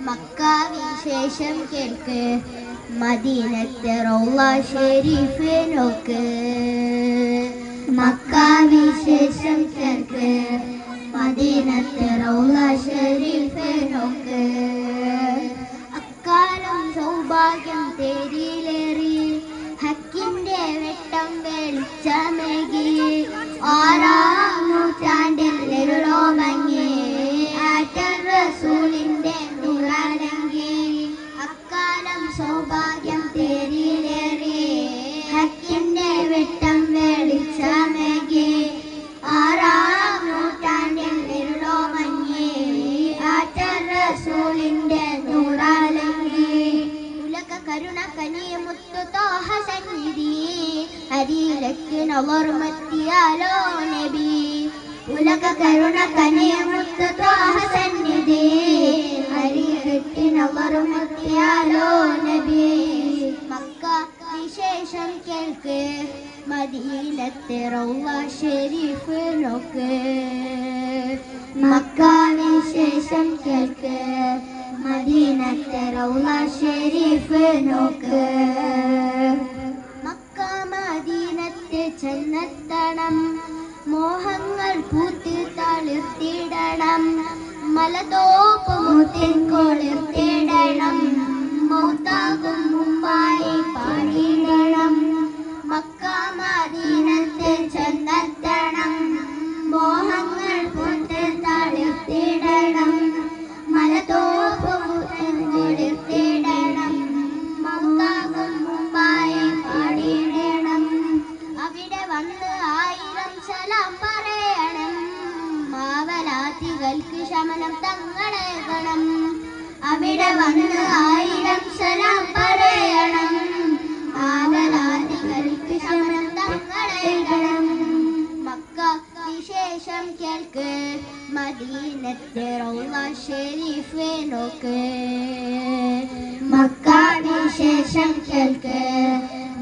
Mecca വിശേഷം കേൾക്ക് മദീനത്തെ റൗള ഷരീഫ് നോക്ക്. മക്ക വിശേഷം കേൾക്ക് മദീനത്തെ റൗള ഷരീഫ് നോക്ക്. അക്കാലം സൗഭാഗ്യം തേരിലേറി ഹക്കിന്റെ വെട്ടം വെളിച്ചമേകി. ആറാം നൂറ്റാണ്ടിൽ ഇരുളോമങ്ങി ആറ്റൽ റസൂലിന്റെ നൂറലങ്കി. അക്കാലം സൗഭാഗ്യം തേരിലേറി ഹക്കിന്റെ വെട്ടം വെളിച്ചമേകി. ആറാം നൂറ്റാണ്ടിൽ ഇരുളോമങ്ങി ആറ്റൽ റസൂലിന്റെ നൂറലങ്കി. ഉലക കരുണ കനിയ മുത്തു തോഹ സന്നിധി അരിയിലക്ക് നവർമത്തിയാലോ നബി. ഉലക കരുണ കനിയ മുത്തു തോഹ സന്നിധി അരിയിലക്ക് നവർമത്തിയാലോ നബി. മക്ക വിശേഷം കേൾക്ക് മദീനത്തെ റൗള ഷരീഫ് നോക്ക്. മക്ക വിശേഷം കേൾക്ക് മദീനത്തെ റൗള ഷരീഫ് നോക്ക്. മക്ക മദീനത്തെ ചെന്നെത്തണം മോഹങ്ങൾ പൂത്ത് തളിർത്തിടണം. മലതോപ്പ് മുത്തിൻ കൊളിർത്തിടണം മൗത്താകും മുമ്പായി പാടിയിടണം. മക്ക മദീനത്തെ ചെന്നെത്തണം മോഹങ്ങൾ പൂത്ത് തളിർത്തിടണം. മലതോപ്പ് മുത്തിൻ കൊളിർത്തിടണം മൗത്താകും മുമ്പായി പാടിയിടണം. അവിടെ വന്ന് 1000 സലാം പറയണം മാവലാത്തികൾക്ക് ശമനം തങ്ങളേകണം. അവിടെ വന്ന് 1000 സലാം പറയണം മാവലാത്തികൾക്ക് ശമനം തങ്ങളേകണം. മക്ക വിശേഷം കേൾക്ക് മദീനത്തെ റൗള ഷരീഫ് നോക്ക്. മക്ക വിശേഷം കേൾക്ക്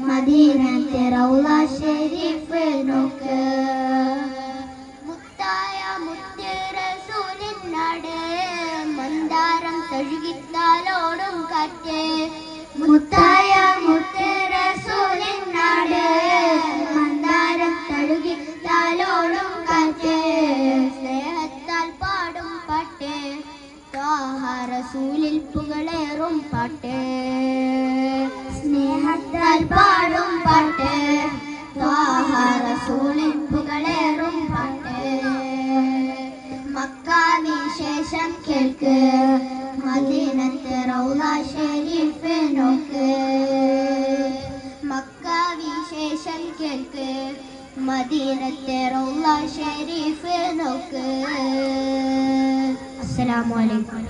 മദീനത്തെ റൗള ഷരീഫ് നോക്ക്. മുത്തായ മുത്ത് റസൂലിൻ നാട് മന്ദാരം തഴുകിത്താലോടും കാറ്റ്. മുത്തായ മുത്ത് റസൂലിൻ നാട് മന്ദാരം തഴുകിത്താലോടും കാറ്റ്. സ്നേഹത്താൽ പാടും പാട്ട് ത്വാഹ റസൂലിൽ പുകളേറും പാട്ട്. സ്നേഹത്താൽ പാടും പാട്ട് ത്വാഹ റസൂലിൽ പുകളേറും പാട്ട്. മക്ക വിശേഷം കേൾക്ക് മദീനത്തെ റൗള ഷരീഫ് നോക്ക്. മക്ക വിശേഷം കേൾക്ക് മദീനത്തെ റൗള ഷരീഫ് നോക്ക്. അസ്സലാമു അലൈക്കും.